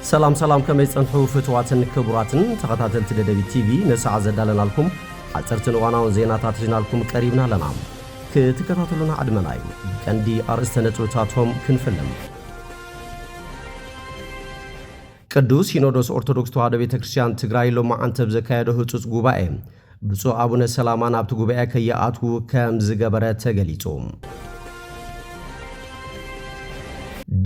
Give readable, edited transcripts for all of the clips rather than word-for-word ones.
سلام كما يصنحوا فتواتن كبراتن تخاتلت دبي تي في نسعى زدالنا لكم حصرتن وانا زيناتات جنالكم قريبنا لنا كتكاتلونا عدمناي كاندي ارستنتوتاتهم كنفلم ቅዱስ ሲኖዶስ ኦርቶዶክስ ተዋሕዶ ቤተክርስቲያን ትግራይ ሎማ አንተ በዘካየደው ህጹጽ ጉባኤ ብፁዕ አቡነ ሰላማ ናብቲ ጉባኤ ከያአቱ ከም ዝገበረ ተገሊጹ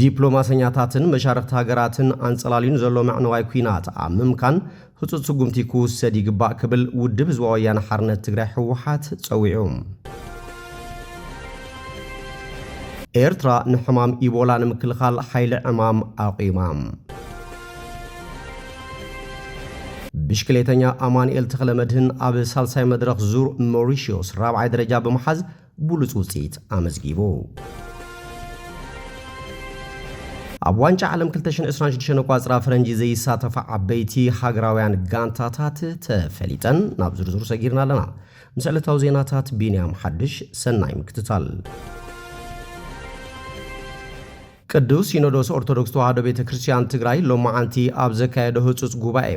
ዲፕሎማሰኛታትን መሻርክት ሀገራትን አንጸላሊን ዘሎ ማዕነዋይ ኩናት አምምካን ህጹጽ ጉምቲ ኩሰድ ይግባእ ክብል ውድብ ህዝባዊ ወያነ ሓርነት ትግራይ ህወሓት ጸዊዑ ኤርትራ ንሕማም ኢቦላ ንምክልኻል ሓይሊ ዕማም አቂማም ብሽክሌተኛ አማኑኤል ተክለመድህን ኣብ ሳልሳይ መድረኽ ዙር ሞሪሺዮስ ራብዓይ ደረጃ በመሓዝ ብሉጽ ውጽኢት አመዝጊቡ ኣብ ዋንጫ ዓለም 2026 ቋጽራ ፈረንጂ ዘይሳተፋ ዓበይቲ ሃገራውያን ጋንታታት ተፈሊጠን ናብ ዝርዝሩ ሰጊርና ኣለና ምስዕለታዊ ዜናታት ቢንያም ሓድሽ ሰናይ ምክትታል ቅዱስ ሲኖዶስ ኦርቶዶክስ ተዋሕዶ ቤተክርስቲያን ትግራይ ሎማዓንቲ ኣብ ዘካየደው ህጹጽ ጉባኤ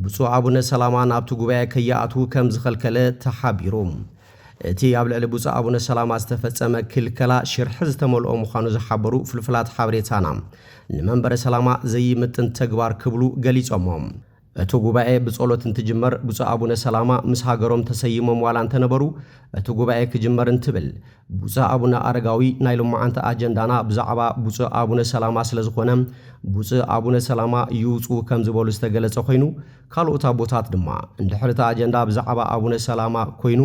ብፁዕ አቡነ ሰላማ ናብቲ ጉባኤ ከያአቱ ከም ዝኸልከለ ተሓቢሩ እቲ ኣብ ልዕሊ ብፁዕ አቡነ ሰላማ ዝተፈጸመ ክልከላ ሽርሒ ዝተመልኦ ምዃኑ ዝሓበሩ ፍልፍላት ሓበሬታና ንመንበረ ሰላማ ዘይምጥን ተግባር ክብሉ ገሊጾሞም እቲ ጉባኤ ብጸሎት እንትጅመር ብፁዕ አቡነ ሰላማ ምስ ሃገሮም ተሰይሞም ዋላ እንተነበሩ እቲ ጉባኤ ክጅመር እንትብል ብፁዕ አቡነ አረጋዊ ናይ ሎማዓንቲ አጀንዳና ብዛዕባ ብፁዕ አቡነ ሰላማ ስለ ዝኾነ ብፁዕ አቡነ ሰላማ ይውፁ ከም ዝበሉ ዝተገለጸ ኮይኑ ካልኦት ቦታት ድማ እንድሕርቲ አጀንዳ ብዛዕባ አቡነ ሰላማ ኮይኑ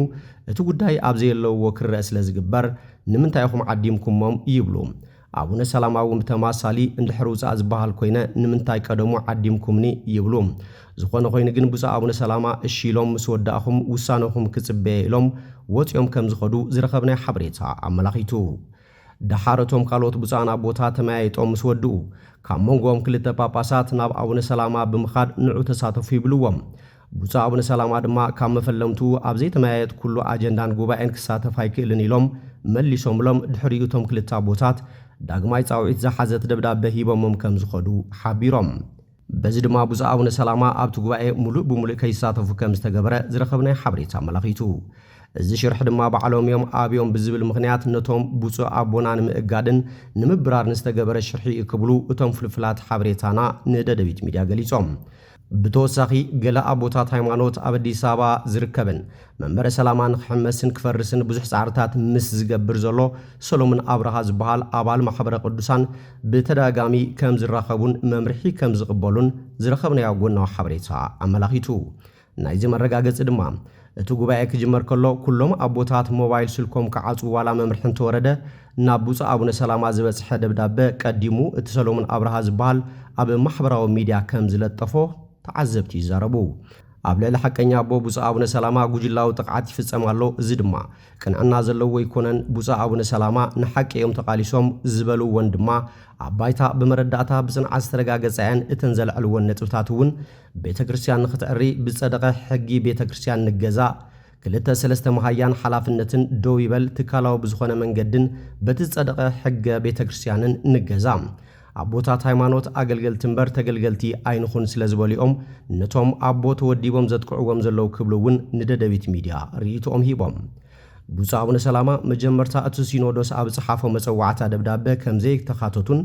እቲ ጉዳይ ኣብ ዘየለዎ ክርአ ስለ ዝግበር ንምንታይ ኢኹም ዓዲምኩሞም ይብሉ አቡነ ሰላማ ተማሳሊ እንድሕር ውፃእ ዝበሃል ኮይነ ንምንታይ ቀደሙ ዓዲምኩምኒ ይብሉ ዝኾነ ኮይኑ ግን ብፁዕ አቡነ ሰላማ እሺሎም ምስ ወዳእኹም ውሳነኹም ክጽበየ ኢሎም ወጽዮም ከም ዝኸዱ ዝረኸብናይ ሓበሬታ ኣመላኺቱ ደሓረቶም ካልኦት ብፁዓን ኣቦታት ተመያይጦም ምስ ወድኡ ካብ መንጎም ክልተ ጳጳሳት ናብ አቡነ ሰላማ ብምኻድ ንዑ ተሳተፉ ይብልዎም ብፁዕ አቡነ ሰላማ ድማ ካብ መፈለምቱ ኣብ ዘይተመያየጥ ኩሉ አጀንዳን ጉባኤን ክሳተፍ ኣይክእልን ኢሎም መሊሶምሎም ድሕሪኡቶም ክልተ ኣቦታት ዳግማይ ጻውዒት ዝሓዘት ደብዳቤ ሂቦሞም ከም ዝኸዱ ሓቢሮም በዚ ድማ ብፁዕ አቡነ ሰላማ ኣብቲ ጉባኤ ሙሉእ ብሙሉእ ከይሳተፉ ከም ዝተገበረ ዝረኸብናይ ሓበሬታ ኣመላኺቱ እዚ ሽርሕ ድማ በዓሎም ዮም ኣብዮም ብዝብል ምኽንያት ነቶም ብፁዕ አቦና ንምእጋድን ንምብራር ንዝተገበረ ሽርሒ ክብሉ እቶም ፍልፍላት ሓበሬታና ንደደቢት ሚድያ ገሊጾም ብተወሳኺ ገለ ኣቦታት ሃይማኖት ኣብ አዲስ አበባ ዝርከብን መንበረ ሰላማን ክሕመስን ክፈርስን ብዙሕ ጻዕርታት ምስ ዝገብር ዘሎ ሰሎሞን አብርሃ ዝበሃል ኣባል ማሕበረ ቅዱሳን ብተደጋጋሚ ከም ዝራኸቡን መምርሒ ከም ዝቕበሉን ዝረኸብናዮ ጎናዊ ሓበሬታ ኣመላኺቱ ናይዚ መረጋገፂ ድማ እቲ ጉባኤ ክጅመር ከሎ ኩሎም ኣቦታት ሞባይል ስልኮም ከዓጹ ዋላ መምርሒ እንተወረደ ናብ ብፁዕ አቡነ ሰላማ ዝበጽሐ ደብዳቤ ቀዲሙ እቲ ሰሎሞን አብርሃ ዝበሃል ኣብ ማሕበራዊ ሚድያ ከም ዝለጠፎ ተዓዘብቲ ይዛረቡ ኣብ ልዕሊ ሓቀኛ ኣቦ ብፁዕ አቡነ ሰላማ ጉጅላዊ ጥቕዓት ይፍጸም ኣሎ እዚ ድማ ቅንዕና ዘለዎ ይኮነን ብፁዕ አቡነ ሰላማ ንሓቂ እዮም ተቓሊሶም ዝበልዎን ድማ ኣብ ባይታ ብመረዳእታ ብጽንዓት ዝተረጋገጸን እተን ዘለዕልዎን ነጥብታት እውን ቤተ ክርስቲያን ንኽትዕሪ ብጸደቐ ሕጊ ቤተ ክርስቲያን ንገዛእ ክልተ ሰለስተ መሃያን ሓላፍነትን ደው ይበል ትካላዊ ብዝኾነ መንገድን በቲ ዝጸደቐ ሕገ ቤተ ክርስቲያንን ንገዛእ ኣቦታት ሃይማኖት ኣገልገልቲ እምበር ተገልገልቲ ኣይንኹን ስለ ዝበሊኦም ነቶም ኣቦ ተወዲቦም ዘጥቅዕዎም ዘለው ክብሉ እውን ንደደቢት ሚድያ ርእይቶኦም ሂቦም ብፁዕ አቡነ ሰላማ መጀመርታ እቲ ሲኖዶስ ኣብ ጽሓፎ መጸዋዕታ ደብዳቤ ከምዘይ ተኻተቱን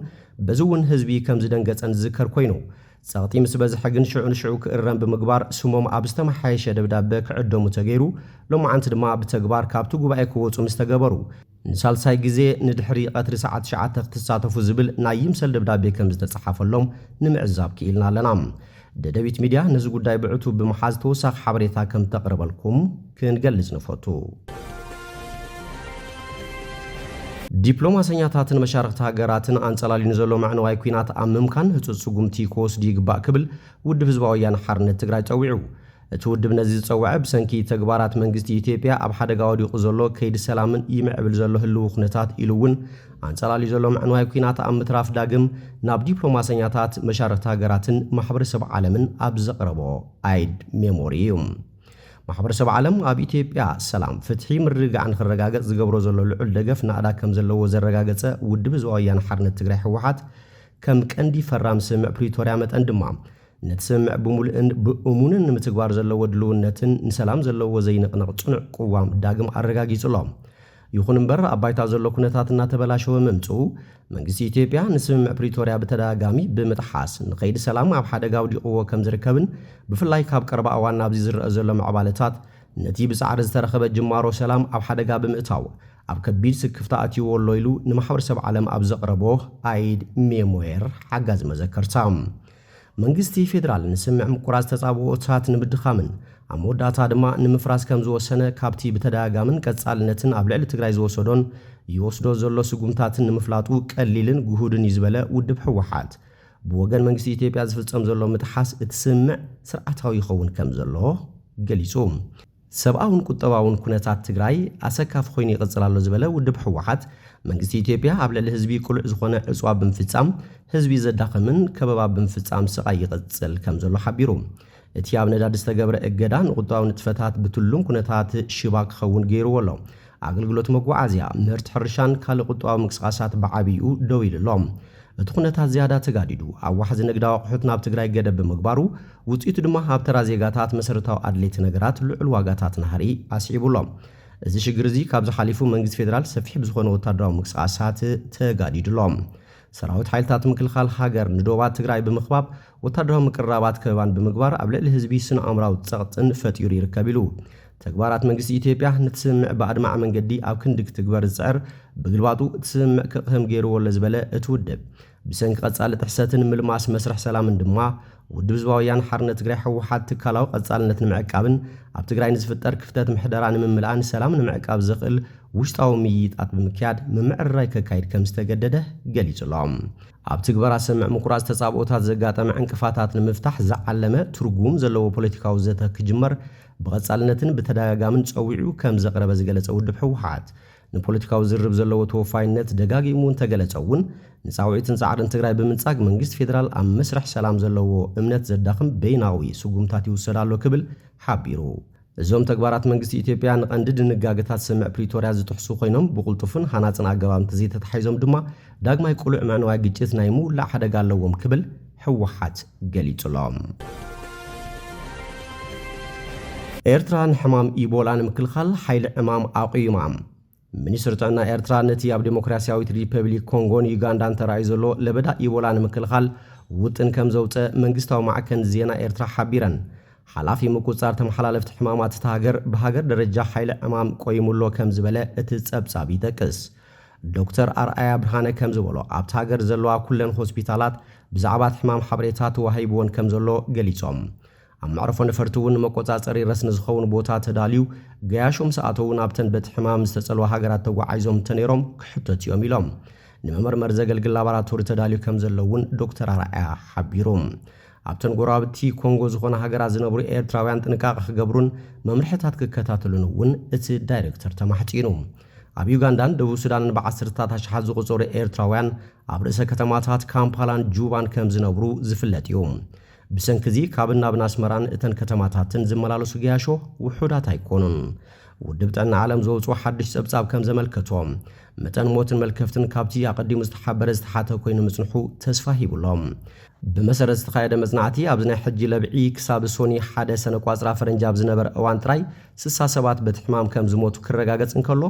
በዚ እውን ህዝቢ ከም ዝደንገጸን ዝዝከር ኮይኑ ጸቕጢ ምስ በዝሐ ግን ሽዑ ንሽዑ ክእረም ብምግባር ስሞም ኣብ ዝተመሓየሸ ደብዳቤ ክዕደሙ ተገይሩ ሎማዓንቲ ድማ ብተግባር ካብቲ ጉባኤ ክወፁ ምስ ተገበሩ ንሳልሳይ ግዜ ንድሕሪ ቀትሪ ሰዓት 9 ክትሳተፉ ዝብል ናይ ይምሰል ደብዳቤ ከም ዝተጻሓፈሎም ንምዕዛብ ክኢልና ኣለና ደደቢት ሚድያ ነዚ ጉዳይ ብዕቱ ብምሓዝ ተወሳኺ ሓበሬታ ከም ተቕርበልኩም ክንገልጽ ንፈቱ ዲፕሎማሰኛታትን መሻርክት ሃገራትን አንጸላሊን ዘሎ ማዕነዋይ ኩናት አምምካን ህጹጽ ጉምቲ ኮስዲ ይግባእ ክብል ውድብ ህዝባዊ ወያነ ሓርነት ትግራይ ጸዊዑ እቲ ውድብ ነዚ ዝጸውዐ ብሰንኪ ተግባራት መንግስቲ ኢትዮጵያ ኣብ ሓደጋ ወዲቑ ዘሎ ከይዲ ሰላምን ይምዕብል ዘሎ ህልው ኩነታት ኢሉ እውን አንጸላሊ ዘሎ ማዕነዋይ ኩናት ኣብ ምትራፍ ዳግም ናብ ዲፕሎማሰኛታት መሻርክት ሃገራትን ማሕበረሰብ ዓለምን ኣብ ዘቕረቦ አይድ ሜሞሪየም ማሕበረሰብ ዓለም ኣብ ኢትዮጵያ ሰላም ፍትሒ ምርግጋዕን ክረጋገጽ ዝገብሮ ዘሎ ልዑል ደገፍ ናዕዳ ከም ዘለዎ ዘረጋገጸ ውድብ ህዝባዊ ወያነ ሓርነት ትግራይ ህወሓት ከም ቀንዲ ፈራም ስምዕ ፕሪቶርያ መጠን ድማ ነቲ ስምዕ ብምሉእን ብእሙንን ንምትግባር ዘለዎ ድልውነትን ንሰላም ዘለዎ ዘይንቕንቕ ጽኑዕ ቅዋም ዳግም ኣረጋጊጹሎም። ይኹን እምበር ኣብ ባይታ ዘሎ ኩነታት እናተበላሸወ ምምጽኡ መንግስቲ ኢትዮጵያ ንስምምዕ ፕሪቶርያ ብተደጋጋሚ ብምጥሓስ ንኸይዲ ሰላም ኣብ ሓደጋ ውዲቕዎ ከም ዝርከብን ብፍላይ ካብ ቀረባ እዋን ናብዚ ዝረአ ዘሎ ምዕባለታት ነቲ ብጻዕሪ ዝተረኸበ ጅማሮ ሰላም ኣብ ሓደጋ ብምእታው ኣብ ከቢድ ስክፍታ ኣትይዎ ኣሎ ኢሉ ንማሕበረሰብ ዓለም ኣብ ዘቕረቦ ኣይድ ሜሞየር ሓጋዝ መዘከርታ መንግስቲ ፌደራል ንስምዕ ምቁራጽ ተጻብኦታት ንምድኻምን ኣብ መወዳእታ ድማ ንምፍራስ ከም ዝወሰነ ካብቲ ብተደጋጋምን ቀጻልነትን ኣብ ልዕሊ ትግራይ ዝወሰዶን ይወስዶ ዘሎ ስጉምታትን ንምፍላጡ ቀሊልን ጉሁድን ይዝበለ ውድብ ሕወሓት ብወገን መንግስቲ ኢትዮጵያ ዝፍጸም ዘሎ ምጥሓስ እቲ ስምዕ ስርዓታዊ ይኸውን ከም ዘሎ ገሊጹ ሰብኣውን ቁጠባውን ኩነታት ትግራይ ኣሰካፍ ኮይኑ ይቕጽል ኣሎ ዝበለ ውድብ ሕወሓት መንግስቲ ኢትዮጵያ ኣብ ልዕሊ ህዝቢ ቁልዕ ዝኾነ ዕፅዋት ብምፍጻም ህዝቢ ዘዳኽምን ከበባ ብምፍጻም ስቓይ ይቕጽል ከም ዘሎ ሓቢሩ እቲ ኣብ ነዳዲ ዝተገብረ እገዳ ንቁጠባዊ ንጥፈታት ብትሉም ኩነታት ሽባ ክኸውን ገይርዎ ኣሎ ኣገልግሎት መጓዓዝያ ምህርቲ ሕርሻን ካልእ ቁጠባዊ ምንቅስቓሳት ብዓብይኡ ደው ኢሉሎም እቲ ኩነታት ዝያዳ ተጋዲዱ ኣብ ዋሕዚ ንግዳዊ ኣቑሑት ናብ ትግራይ ገደብ ብምግባሩ ውፅኢቱ ድማ ኣብ ተራ ዜጋታት መሰረታዊ ኣድለይቲ ነገራት ልዑል ዋጋታት ናህሪ ኣስዒቡሎም እዚ ሽግር እዚ ካብ ዝሓሊፉ መንግስቲ ፌደራል ሰፊሕ ብዝኾነ ወታደራዊ ምንቅስቓሳት ተጋዲዱሎም ሰራዊት ሓይልታት ምክልኻል ሃገር ንዶባት ትግራይ ብምኽባብ ወታደራዊ ምቅራባት ከበባን ብምግባር ኣብ ልዕሊ ህዝቢ ስነ ኣእምራዊ ፀቕጥን ፈጢሩ ይርከብ ኢሉ ተግባራት መንግስቲ ኢትዮጵያ ነቲ ስምዕ ብኣድማዕ መንገዲ ኣብ ክንዲ ክትግበር ዝፅዕር ብግልባጡ እቲ ስምዕ ክቕህም ገይርዎ ለዝበለ እቲ ውድብ ብሰንኪ ቀጻሊ ጥሕሰትን ምልማስ መስርሕ ሰላምን ድማ ውድብ ህዝባዊ ወያነ ሓርነት ትግራይ ሕወሓት ትካላዊ ቀጻልነት ንምዕቃብን ኣብ ትግራይ ንዝፍጠር ክፍተት ምሕደራ ንምምላእን ሰላም ንምዕቃብ ዘኽእል ውሽጣዊ ምይይጣት ብምክያድ ምምዕርራይ ከካይድ ከም ዝተገደደ ገሊጹሎም ኣብ ትግበራ ስምዕ ምቁራጽ ተጻብኦታት ዘጋጠመ ዕንቅፋታት ንምፍታሕ ዝዓለመ ትርጉም ዘለዎ ፖለቲካዊ ዘተ ክጅመር ብቐጻልነትን ብተደጋጋምን ጸዊዑ ከም ዘቕረበ ዝገለጸ ውድብ ሕወሓት ንፖለቲካዊ ዝርብ ዘለዎ ተወፋይነት ደጋጊሙ እንተገለጸውን ንጻውዒትን ጻዕርን ትግራይ ብምንጻግ መንግስቲ ፌደራል ኣብ መስርሕ ሰላም ዘለዎ እምነት ዘዳኽም በይናዊ ስጉምታት ይውሰዳሎ ክብል ሓቢሩ እዞም ተግባራት መንግስቲ ኢትዮጵያ ንቐንዲ ድንጋጌታት ስምዕ ፕሪቶርያ ዝጥሕሱ ኮይኖም ብቕልጡፍን ሃናጽን ኣገባብ እንተዘይተተሓሒዞም ድማ ዳግማይ ቁሉዕ ምዕንዋይ ግጭት ናይ ምውላዕ ሓደጋ ኣለዎም ክብል ሕወሓት ገሊጹሎም ኤርትራ ንሕማም ኢቦላ ንምክልኻል ሓይሊ ዕማም ኣቑዩማ ሚኒስትር ጥዕና ኤርትራ ነቲ ኣብ ዲሞክራሲያዊት ሪፐብሊክ ኮንጎን ዩጋንዳን ተራእዩ ዘሎ ለበዳ ኢቦላ ንምክልኻል ውጥን ከም ዘውፅእ መንግስታዊ ማዕከን ዜና ኤርትራ ሓቢረን ሓላፊ ምቁፅጻር ተመሓላለፍቲ ሕማማት እቲ ሃገር ብሃገር ደረጃ ሓይሊ ዕማም ቆይሙሎ ከም ዝበለ እቲ ጸብጻብ ይጠቅስ ዶክተር ኣርኣያ ብርሃነ ከም ዝበሎ ኣብቲ ሃገር ዘለዋ ኩለን ሆስፒታላት ብዛዕባ ሕማም ሓበሬታ ተዋሂብዎን ከም ዘሎ ገሊጾም ኣብ መዕረፎ ነፈርቲ እውን መቆጻጸሪ ረስኒ ዝኸውን ቦታ ተዳልዩ ገያሾም ሰኣተውን ኣብተን በቲ ሕማም ዝተጸልዋ ሃገራት ተጓዓይዞም ተነይሮም ክሕተት እዮም ኢሎም ንመመርመሪ ዘገልግል ላቦራቶሪ ተዳልዩ ከም ዘለውን ዶክተር ኣርኣያ ሓቢሮም ኣብተን ጎራብቲ ኮንጎ ዝኾነ ሃገራት ዝነብሩ ኤርትራውያን ጥንቃቐ ክገብሩን መምርሕታት ክከታተሉን እውን እቲ ዳይሬክተር ተማሕፂኑ ኣብ ዩጋንዳን ደቡብ ሱዳንን ብዓሰርታት ኣሽሓት ዝቑፀሩ ኤርትራውያን ኣብ ርእሰ ከተማታት ካምፓላን ጁባን ከም ዝነብሩ ዝፍለጥ እዩ ብሰንኪ ካብን ናብን ኣስመራን እተን ከተማታትን ዝመላለሱ ገያሾ ውሑዳት ኣይኮኑን ውድብ ጥዕና ዓለም ዘውፅኦ ሓድሽ ጸብጻብ ከም ዘመልከቶም መጠን ሞትን መልከፍትን ካብቲ ኣቐዲሙ ዝተሓበረ ዝተሓተ ኮይኑ ምጽንሑ ተስፋ ሂቡሎም ብመሰረት ዝተኻየደ መጽናዕቲ ኣብዚ ናይ ሕጂ ለብዒ ክሳብ ሶኒ 1 ሰነ ቋጽራ ፈረንጂ ኣብ ዝነበረ እዋን ጥራይ 60 ሰባት በቲ ሕማም ከም ዝሞቱ ክረጋገጽ እንከሎ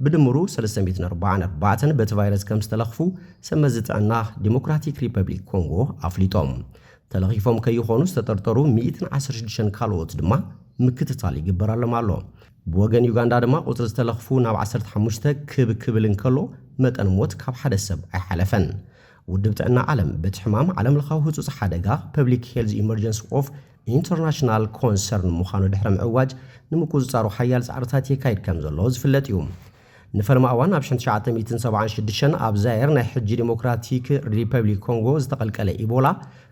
ብድምሩ 344 በቲ ቫይረስ ከም ዝተለኽፉ ሰመዚ ጥዕና ዲሞክራቲክ ሪፐብሊክ ኮንጎ ኣፍሊጦም ተለኺፎም ከይኾኑ ዝተጠርጠሩ 116 ካልኦት ድማ ምክትታል ይግበራሎም ኣሎ ብወገን ዩጋንዳ ድማ ቁጥሪ ዝተለኽፉ ናብ 15 ክብል እንከሎ መጠን ሞት ካብ ሓደ ሰብ ኣይሓለፈን ውድብ ጥዕና ዓለም በቲ ሕማም ዓለም ለኻዊ ህፁፅ ሓደጋ ፐብሊክ ሄልዝ ኢመርጀንሲ ኦፍ ኢንተርናሽናል ኮንሰርን ምዃኑ ድሕሪ ምዕዋጅ ንምቁፅጻሩ ሓያል ጻዕርታት የካይድ ከም ዘሎ ዝፍለጥ እዩ ንፈርማ እዋን ኣብ 1976 ኣብ ዛየር ናይ ሕጂ ዲሞክራቲክ ሪፐብሊክ ኮንጎ ዝተቐልቀለ ኢቦላ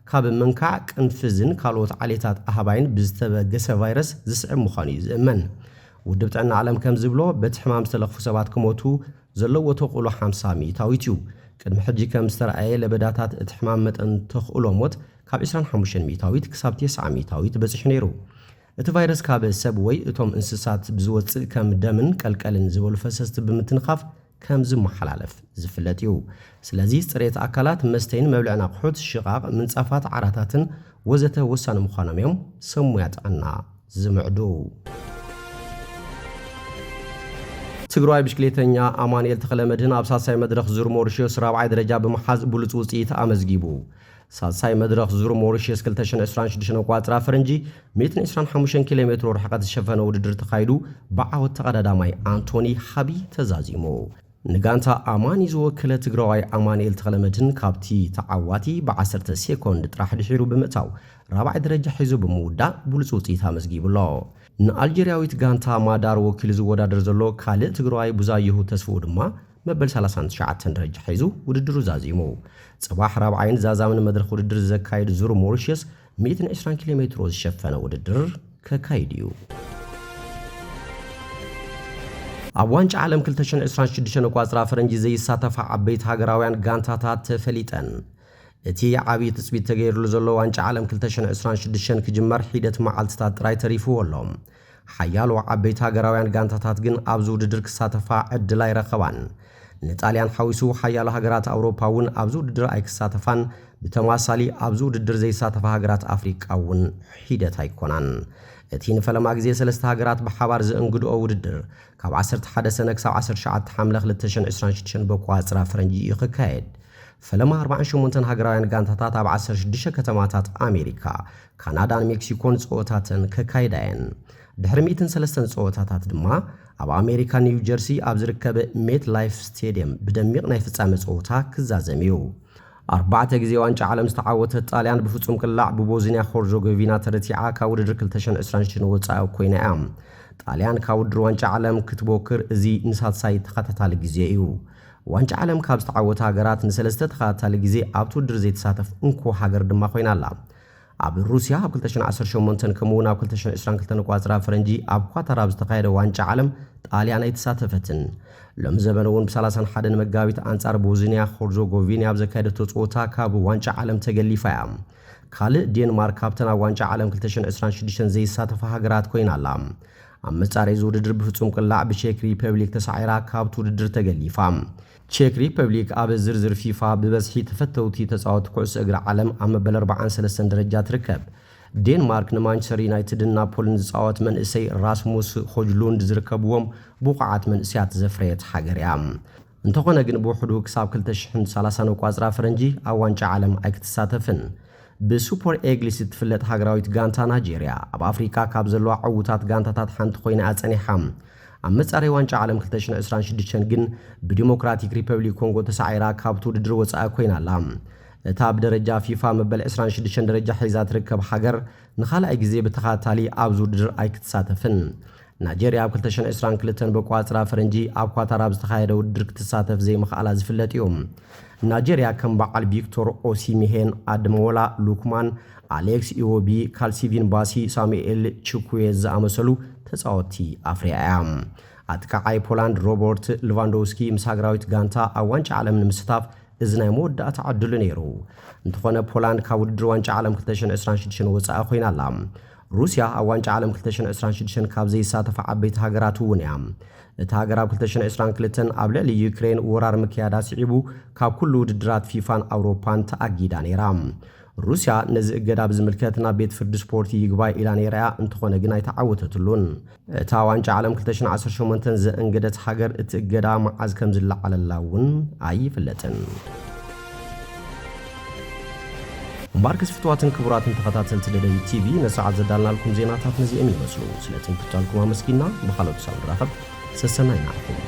ካብ መንካዕ ቅንፍዝን ካልኦት ዓሌታት ኣህባይን ብዝተበገሰ ቫይረስ ዝስዕብ ምዃኑ እዩ ዝእመን ውድብ ጥዕና ዓለም ከም ዝብሎ በቲ ሕማም ዝተለኽፉ ሰባት ክሞቱ ዘለዎ ተኽእሎ 50 ሚእታዊት እዩ ቅድሚ ሕጂ ከም ዝተረኣየ ለበዳታት እቲ ሕማም መጠን ተኽእሎ ሞት ካብ 25 ሚእታዊት ክሳብ 9 ሚእታዊት በፂሑ ነይሩ እቲ ቫይረስ ካብ ሰብ ወይ እቶም እንስሳት ብዝወፅእ ከም ደምን ቀልቀልን ዝበሉ ፈሰስቲ ብምትንኻፍ ከም ዝመሓላለፍ ዝፍለጥ እዩ። ስለዚ ጽሬት ኣካላት መስተይን መብልዕን ኣቑሑት ሽቓቕ ምንጻፋት ዓራታትን ወዘተ ወሳኒ ምዃኖም እዮም ሰሙያ ጥዕና ዝምዕዱ። ትግራይ ብሽክሌተኛ ኣማኑኤል ተኽለመድህን ኣብ ሳልሳይ መድረኽ ዙር ሞሪሸስ 4ይ ደረጃ ብምሓዝ ብሉፅ ውፅኢት ኣመዝጊቡ። ሳልሳይ መድረኽ ዙር ሞሪሸስ 2026 ቋፅራ ፈረንጂ 125 ኪሎ ሜትር ርሕቀት ዝሸፈነ ውድድር ተኻይዱ ብዓወት ተቐዳዳማይ አንቶኒ ሓቢ ተዛዚሙ። ንጋንታ ኣማኒ ዝወከለ ትግራዋይ ኣማኑኤል ተኽለመድህን ካብቲ ተዓዋቲ ብ10 ሴኮንድ ጥራሕ ድሒሩ ብምእታው 4ይ ደረጃ ሒዙ ብምውዳእ ብሉፅ ውፅኢት ኣመዝጊቡሎ። ንኣልጀርያዊት ጋንታ ማዳር ወኪሉ ዝወዳደር ዘሎ ካልእ ትግራዋይ ቡዛይሁ ተስፍኡ ድማ መበል 39 ደረጃ ሒዙ ውድድሩ ዛዚሙ። ጽባሕ 4ይን ዛዛምን መድረኽ ውድድር ዘካይድ ዙር ሞሪሸስ 120 ኪሎ ሜትር ዝሸፈነ ውድድር ከካይድ እዩ። ኣብ ዋንጫ ዓለም 2026 ቋፅራ ፈረንጂ ዘይሳተፋ ዓበይቲ ሃገራውያን ጋንታታት ተፈሊጠን። እቲ ዓብዪ ትፅቢት ተገይሩሉ ዘሎ ዋንጫ ዓለም 2026 ክጅመር ሂደት መዓልትታት ጥራይ ተሪፍዎ ኣሎ። ሓያሎ ዓበይቲ ሃገራውያን ጋንታታት ግን ኣብዚ ውድድር ክሳተፋ ዕድል ኣይረኸባን። ንጣልያን ሓዊሱ ሓያሎ ሃገራት ኣውሮፓ እውን ኣብዚ ውድድር ኣይክሳተፋን። ብተመሳሳሊ ኣብዚ ውድድር ዘይሳተፋ ሃገራት ኣፍሪቃ እውን ሂደት ኣይኮናን። እቲ ንፈለማ ግዜ 3 ሃገራት ብሓባር ዘእንግድኦ ውድድር ካብ 11 ሰነ ክሳብ 19 ሓምለ 2026 በቋፅራ ፈረንጂ እዩ ክካየድ። ፈለማ 48 ሃገራውያን ጋንታታት ኣብ 16 ከተማታት ኣሜሪካ፣ ካናዳን ሜክሲኮን ፀወታትን ከካይዳየን። ድሕሪ 103 ፀወታታት ድማ ኣብ ኣሜሪካ ኒው ጀርሲ ኣብ ዝርከበ ሜት ላይፍ ስቴድየም ብደሚቕ ናይ ፍጻመ ፀወታ ክዛዘም እዩ። 4 ግዜ ዋንጫ ዓለም ዝተዓወተት ጣልያን ብፍጹም ቅላዕ ብቦዝኒያ ሄርዘጎቪና ተረቲዓ ካብ ውድድር 2026 ወፃኢ ኮይና እያ። ጣልያን ካብ ውድድር ዋንጫ ዓለም ክትቦክር እዚ ንሳልሳይ ተኸታታሊ ግዜ እዩ። ዋንጫ ዓለም ካብ ዝተዓወተ ሃገራት ንሰለስተ ተኸታታሊ ግዜ ኣብቲ ውድድር ዘይተሳተፍ እንኮ ሃገር ድማ ኮይና ኣላ። ኣብ ሩስያ ኣብ 2018 ከምኡውን ኣብ 2022 ቋፅራ ፈረንጂ ኣብ ኳታር ኣብ ዝተኻየደ ዋንጫ ዓለም ጣልያን ኣይተሳተፈትን። ሎሚ ዘበን እውን ብ31 መጋቢት ኣንጻር ቦዝኒያ ሄርዘጎቪና ኣብ ዘካየደቶ ፀወታ ካብ ዋንጫ ዓለም ተገሊፋ እያ። ካልእ ዴንማርክ ካብተን ኣብ ዋንጫ ዓለም 2026 ዘይሳተፋ ሃገራት ኮይና ኣላ። ኣብ መጻረዪ ውድድር ብፍጹም ቅላዕ ብቼክ ሪፐብሊክ ተሳዒራ ካብቲ ውድድር ተገሊፋ። ቼክ ሪፐብሊክ ኣብ ዝርዝር ፊፋ ብበዝሒ ተፈተውቲ ተፃወቲ ኩዕሶ እግሪ ዓለም ኣብ መበል 43 ደረጃ ትርከብ። ዴንማርክ ንማንቸስተር ዩናይትድን ናፖሊን ዝፃወት መንእሰይ ራስሙስ ሆጅሉንድ ዝርከብዎም ብቑዓት መንእሰያት ዘፍረየት ሃገር እያ። እንተኾነ ግን ብውሕዱ ክሳብ 2030 ቋፅራ ፈረንጂ ኣብ ዋንጫ ዓለም ኣይክትሳተፍን። ብሱፐር ኤግሊስ እትፍለጥ ሃገራዊት ጋንታ ናይጄርያ ኣብ ኣፍሪካ ካብ ዘለዋ ዕዉታት ጋንታታት ሓንቲ ኮይና ኣጸኒሓ። ኣብ መጻረዪ ዋንጫ ዓለም 2026 ግን ብዲሞክራቲክ ሪፐብሊክ ኮንጎ ተሳዒራ ካብቲ ውድድር ወፃኢ ኮይና ኣላ። እታ ብደረጃ ፊፋ መበል 26 ደረጃ ሒዛ ትርከብ ሃገር ንኻልኣይ ግዜ ብተኸታታሊ ኣብዚ ውድድር ኣይክትሳተፍን። ናይጄርያ ኣብ 2022 በቋፅራ ፈረንጂ ኣብ ኳታር ኣብ ዝተኻየደ ውድድር ክትሳተፍ ዘይምኽኣላ ዝፍለጥ እዩ። ናይጄርያ ከም በዓል ቪክቶር ኦሲሚሄን፣ አድሞላ ሉክማን፣ አሌክስ ኢዎቢ፣ ካልሲቪን ባሲ፣ ሳሙኤል ቺኩዌዝ ዝኣመሰሉ ተፃወቲ ኣፍርያ እያ። ኣጥቃዓይ ፖላንድ ሮበርት ሌቫንዶውስኪ ምስ ሃገራዊት ጋንታ ኣብ ዋንጫ ዓለም ንምስታፍ እዚ ናይ መወዳእታ ዕድሉ ነይሩ። እንተኾነ ፖላንድ ካብ ውድድር ዋንጫ ዓለም 2026 ወፃኢ ኮይና ኣላ። ሩስያ ኣብ ዋንጫ ዓለም 2026 ካብ ዘይሳተፋ ዓበይቲ ሃገራት እውን እያ። እቲ ሃገር ኣብ 2022 ኣብ ልዕሊ ዩክሬን ወራር ምክያዳ ስዒቡ ካብ ኩሉ ውድድራት ፊፋን ኣውሮፓን ተኣጊዳ ነይራ። ሩስያ ነዚ እገዳ ብዝምልከት ናብ ቤት ፍርዲ ስፖርቲ ይግባይ ኢላ ነይራ እንተኾነ ግን ኣይተዓወተትሉን። እታ ዋንጫ ዓለም 2018 ዘእንገደት ሃገር እቲ እገዳ መዓዝ ከም ዝለዓለላ እውን ኣይፍለጥን። እምበር ክስፍትዋትን ክቡራትን ተኸታተልቲ ደደቢት ቲቪ ነሰዓት ዘዳልናልኩም ዜናታት ነዚኦም ይመስሉ። ስለ ትምክህታልኩም ኣመስጊና ብኻልኦት ሳብ ንራኸብ ሰሰናይ ናዕኩም።